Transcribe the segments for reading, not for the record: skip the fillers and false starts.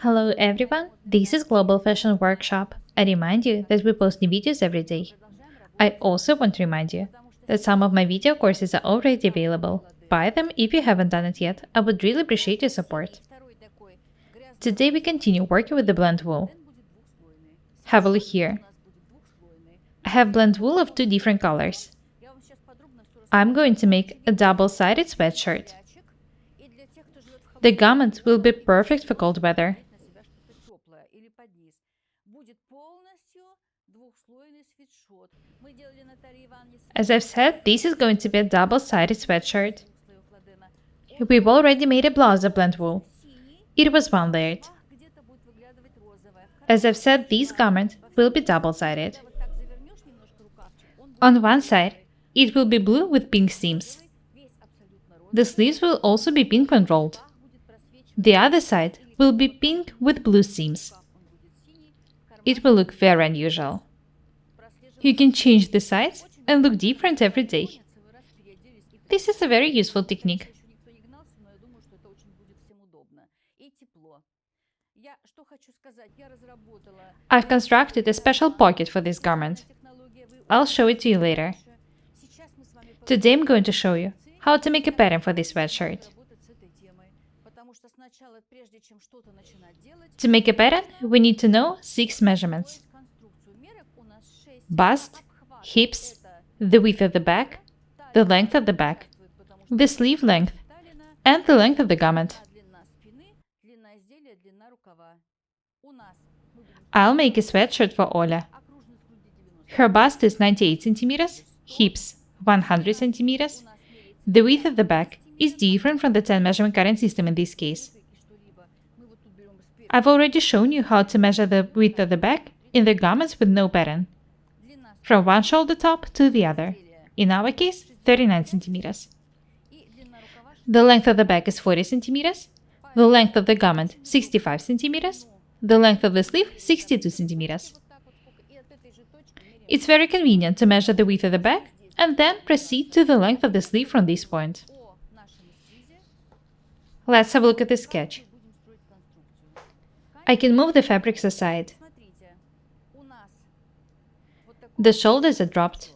Hello everyone, this is Global Fashion Workshop. I remind you that we post new videos every day. I also want to remind you that some of my video courses are already available. Buy them if you haven't done it yet. I would really appreciate your support. Today we continue working with the blend wool. Have a look here. I have blend wool of two different colors. I'm going to make a double-sided sweatshirt. The garment will be perfect for cold weather. As I've said, this is going to be a double-sided sweatshirt. We've already made a blouse of blend wool. It was one-layered. As I've said, this garment will be double-sided. On one side, it will be blue with pink seams. The sleeves will also be pink when rolled. The other side will be pink with blue seams. It will look very unusual. You can change the sides and look different every day. This is a very useful technique. I've constructed a special pocket for this garment. I'll show it to you later. Today I'm going to show you how to make a pattern for this sweatshirt. To make a pattern, we need to know 6 measurements: bust, hips, the width of the back, the length of the back, the sleeve length, and the length of the garment. I'll make a sweatshirt for Oля. Her bust is 98 centimeters, hips 100 centimeters. The width of the back is different from the 10 measurement current system in this case. I've already shown you how to measure the width of the back in the garments with no pattern, from one shoulder top to the other, in our case 39 centimeters. The length of the back is 40 centimeters, the length of the garment 65 centimeters, the length of the sleeve 62 centimeters. It's very convenient to measure the width of the back and then proceed to the length of the sleeve from this point. Let's have a look at the sketch. I can move the fabrics aside. The shoulders are dropped.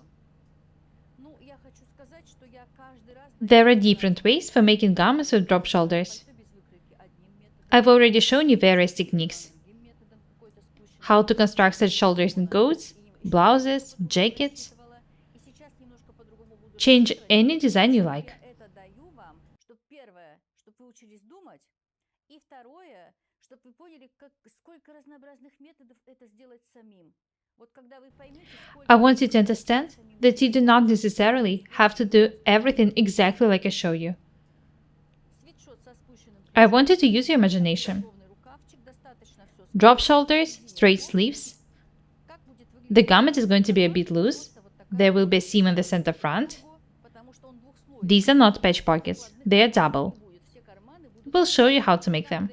There are different ways for making garments with drop shoulders. I've already shown you various techniques. How to construct such shoulders in coats, blouses, jackets. Change any design you like. I want you to understand that you do not necessarily have to do everything exactly like I show you. I want you to use your imagination. Drop shoulders, straight sleeves. The garment is going to be a bit loose. There will be a seam in the center front. These are not patch pockets, they are double. We'll show you how to make them.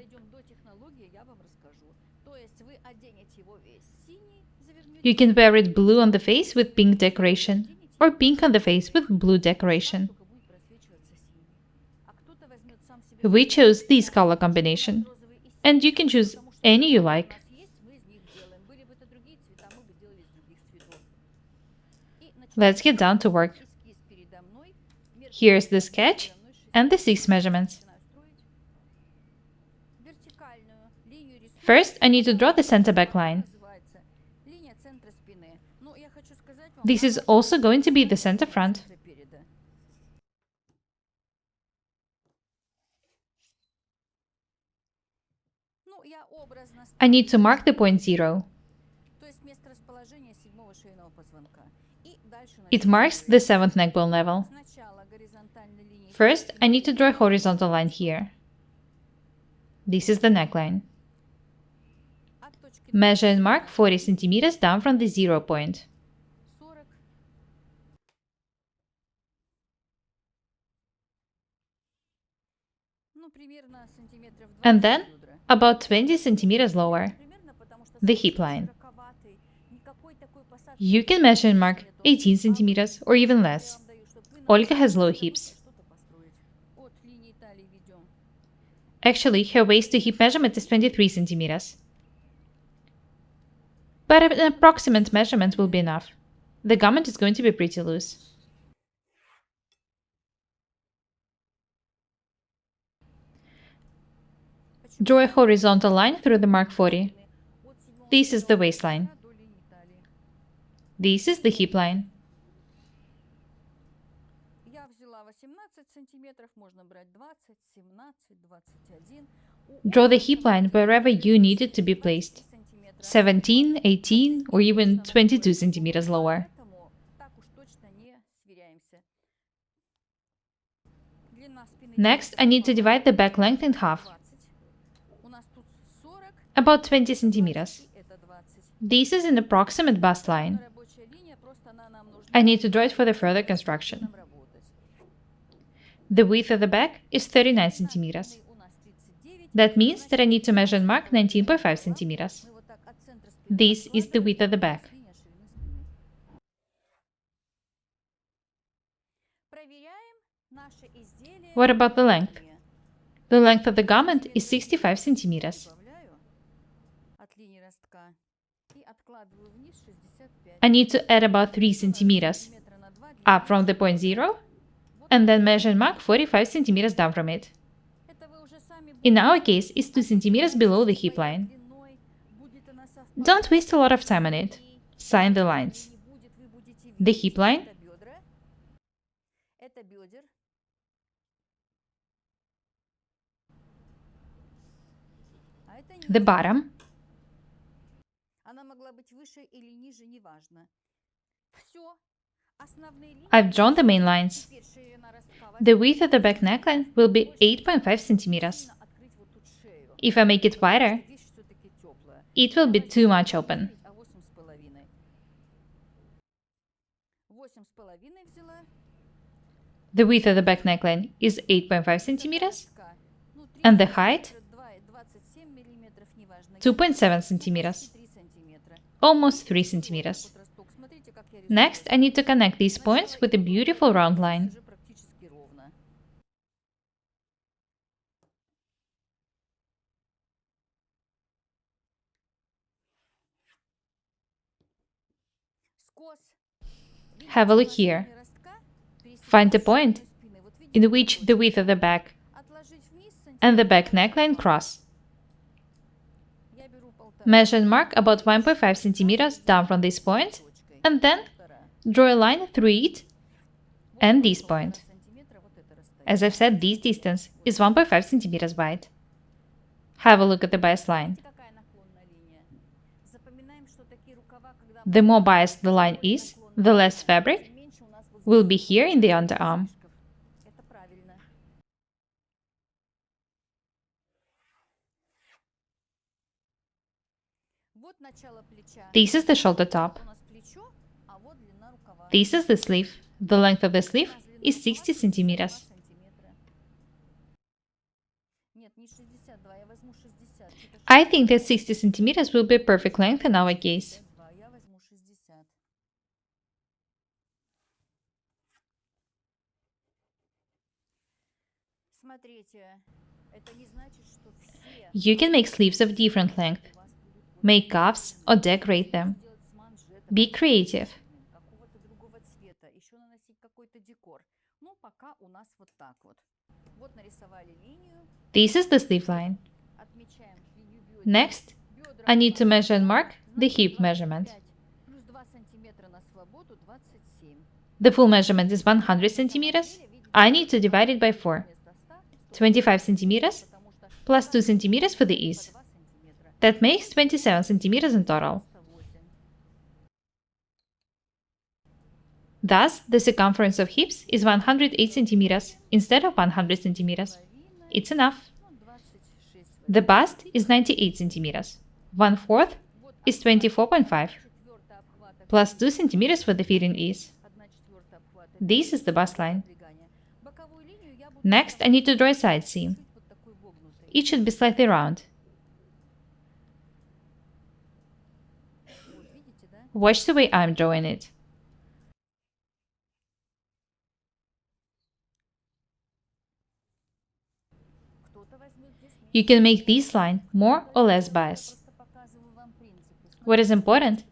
You can wear it blue on the face with pink decoration, or pink on the face with blue decoration. We chose this color combination, and you can choose any you like. Let's get down to work. Here's the sketch and the 6 measurements. First, I need to draw the center back line. This is also going to be the center front. I need to mark the point 0. It marks the 7th neck bone level. First, I need to draw a horizontal line here. This is the neckline. Measure and mark 40 centimeters down from the 0 point. And then, about 20 centimeters lower, the hip line. You can measure and mark 18 centimeters or even less. Olga has low hips. Actually, her waist to hip measurement is 23 centimeters. But an approximate measurement will be enough. The garment is going to be pretty loose. Draw a horizontal line through the mark 40. This is the waistline. This is the hip line. Draw the hip line wherever you need it to be placed. 17, 18, or even 22 centimeters lower. Next, I need to divide the back length in half. About 20 centimeters. This is an approximate bust line. I need to draw it for the further construction. The width of the back is 39 centimeters. That means that I need to measure and mark 19.5 centimeters. This is the width of the back. What about the length? The length of the garment is 65 centimeters. I need to add about 3 centimeters up from the point 0 and then measure and mark 45 centimeters down from it. In our case, it's 2 centimeters below the hip line. Don't waste a lot of time on it. Sign the lines. The hip line, the bottom, I've drawn the main lines. The width of the back neckline will be 8.5 centimeters. If I make it wider, it will be too much open. The width of the back neckline is 8.5 centimeters, and the height 2.7 centimeters, almost 3 centimeters. Next, I need to connect these points with a beautiful round line. Have a look here. Find a point in which the width of the back and the back neckline cross. Measure and mark about 1.5 centimeters down from this point, and then draw a line through it and this point. As I've said, this distance is 1.5 centimeters wide. Have a look at the bias line. The more biased the line is, the less fabric will be here in the underarm. This is the shoulder top. This is the sleeve. The length of the sleeve is 60 centimeters. I think that 60 centimeters will be a perfect length in our case. You can make sleeves of different length, make cuffs or decorate them. Be creative. This is the sleeve line. Next, I need to measure and mark the hip measurement. The full measurement is 100 centimeters. I need to divide it by 4. 25 centimeters plus 2 centimeters for the ease. That makes 27 centimeters in total. Thus, the circumference of hips is 108 centimeters instead of 100 centimeters. It's enough. The bust is 98 centimeters. 1/4 is 24.5, plus 2 centimeters for the fitting ease. This is the bust line. Next, I need to draw a side seam. It should be slightly round. Watch the way I'm drawing it. You can make this line more or less bias. What is important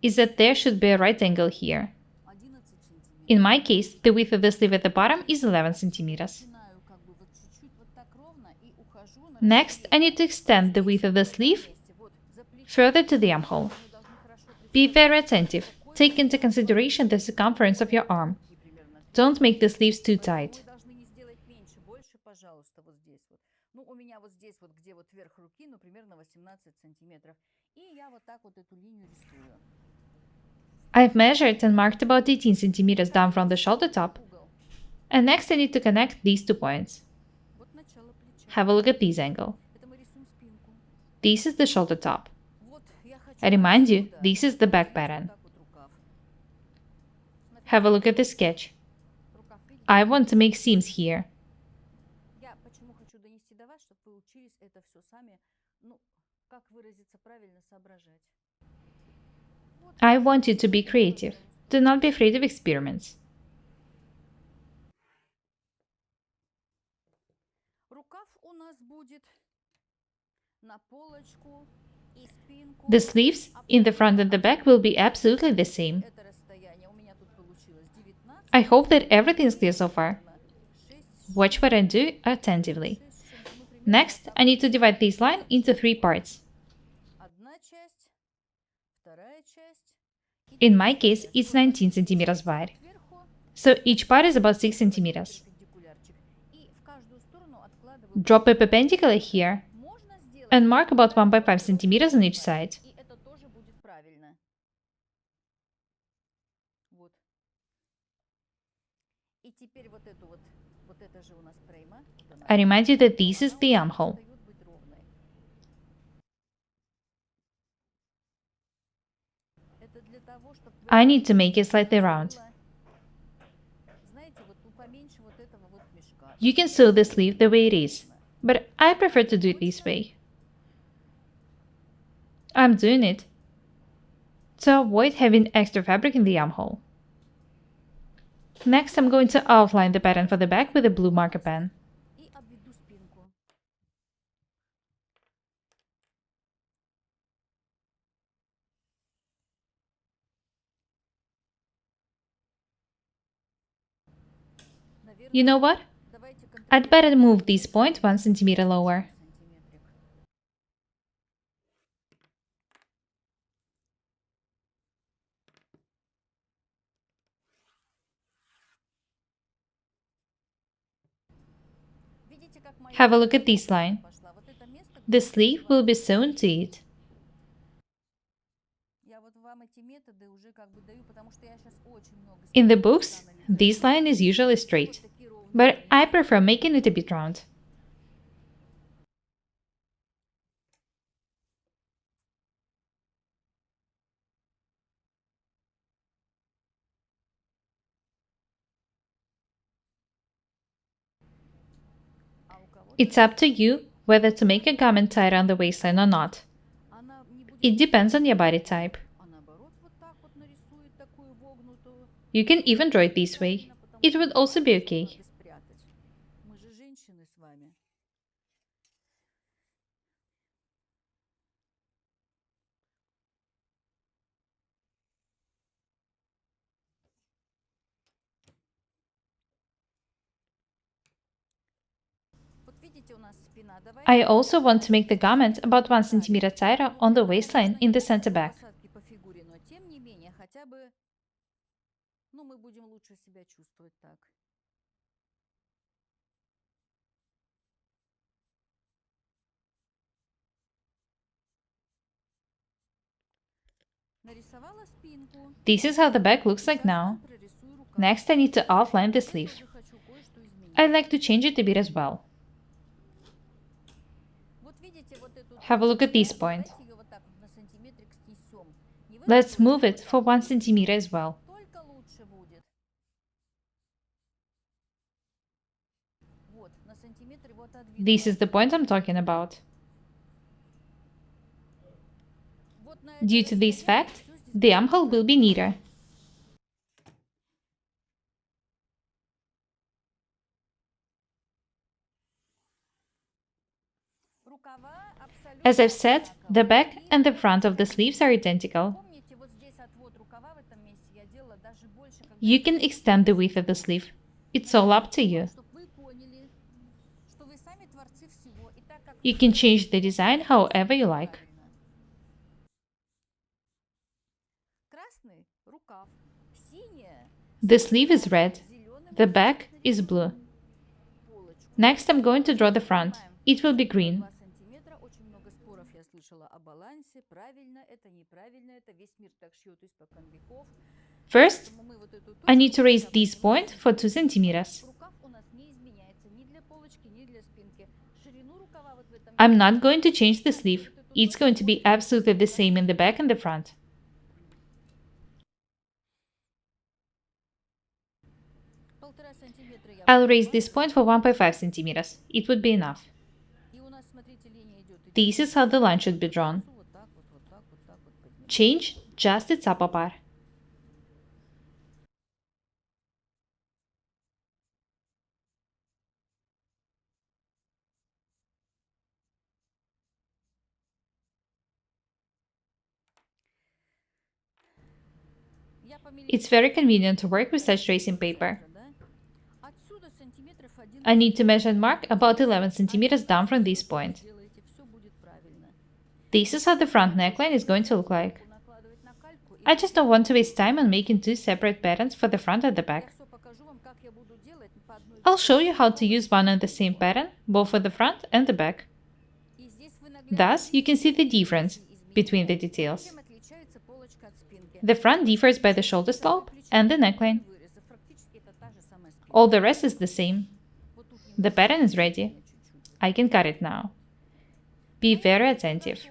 is that there should be a right angle here. In my case, the width of the sleeve at the bottom is 11 centimeters. Next, I need to extend the width of the sleeve further to the armhole. Be very attentive. Take into consideration the circumference of your arm. Don't make the sleeves too tight. I've measured and marked about 18 centimeters down from the shoulder top. And next I need to connect these 2 points. Have a look at this angle. This is the shoulder top. I remind you, this is the back pattern. Have a look at the sketch. I want to make seams here. I want you to be creative. Do not be afraid of experiments. The sleeves in the front and the back will be absolutely the same. I hope that everything is clear so far. Watch what I do attentively. Next, I need to divide this line into 3 parts. In my case, it's 19 centimeters wide. So each part is about 6 centimeters. Drop a perpendicular here and mark about 1.5 centimeters on each side. I remind you that this is the armhole. I need to make it slightly round. You can sew the sleeve the way it is, but I prefer to do it this way. I'm doing it to avoid having extra fabric in the armhole. Next, I'm going to outline the pattern for the back with a blue marker pen. You know what? I'd better move this point 1 centimeter lower. Have a look at this line. The sleeve will be sewn to it. In the books, this line is usually straight, but I prefer making it a bit round. It's up to you whether to make a garment tighter on the waistline or not. It depends on your body type. You can even draw it this way. It would also be okay. I also want to make the garment about 1 centimeter tighter on the waistline in the center back. This is how the back looks like now. Next, I need to outline the sleeve. I'd like to change it a bit as well. Have a look at this point. Let's move it for 1 centimeter as well. This is the point I'm talking about. Due to this fact, the armhole will be neater. As I've said, the back and the front of the sleeves are identical. You can extend the width of the sleeve. It's all up to you. You can change the design however you like. The sleeve is red. The back is blue. Next, I'm going to draw the front. It will be green. First, I need to raise this point for 2 centimeters. I'm not going to change the sleeve. It's going to be absolutely the same in the back and the front. I'll raise this point for 1.5 centimeters. It would be enough. This is how the line should be drawn. Change just its upper part. It's very convenient to work with such tracing paper. I need to measure and mark about 11 centimeters down from this point. This is how the front neckline is going to look like. I just don't want to waste time on making 2 separate patterns for the front and the back. I'll show you how to use one and the same pattern, both for the front and the back. Thus, you can see the difference between the details. The front differs by the shoulder slope and the neckline. All the rest is the same. The pattern is ready. I can cut it now. Be very attentive.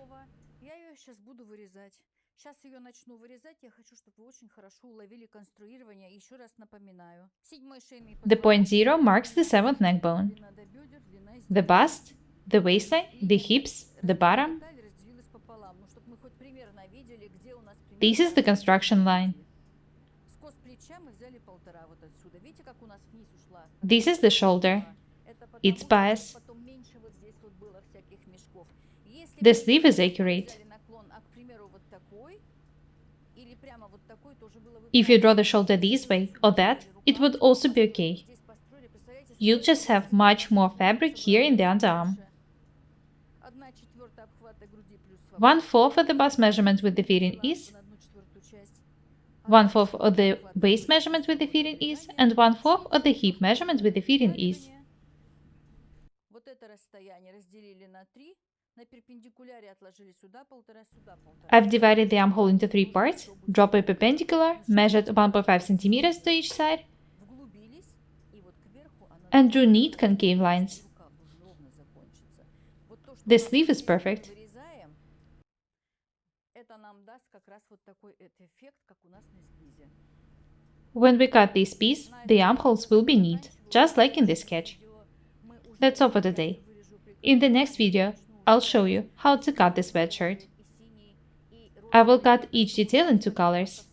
The point 0 marks the 7th neck bone. The bust, the waistline, the hips, the bottom. This is the construction line. This is the shoulder. Its bias. The sleeve is accurate. If you draw the shoulder this way or that, it would also be okay. You'll just have much more fabric here in the underarm. 1/4 of the bust measurement with the fitting ease, 1/4 of the waist measurement with the fitting ease, and 1/4 of the hip measurement with the fitting ease. I've divided the armhole into 3 parts, drop a perpendicular, measured 1.5 centimeters to each side, and drew neat concave lines. The sleeve is perfect. When we cut this piece, the armholes will be neat, just like in this sketch. That's all for today. In the next video, I'll show you how to cut the sweatshirt. I will cut each detail in 2 colors.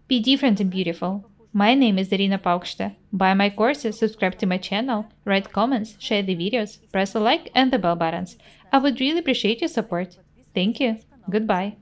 Be different and beautiful. My name is Irina Paukshte. Buy my courses, subscribe to my channel, write comments, share the videos, press the like and the bell buttons. I would really appreciate your support. Thank you. Goodbye.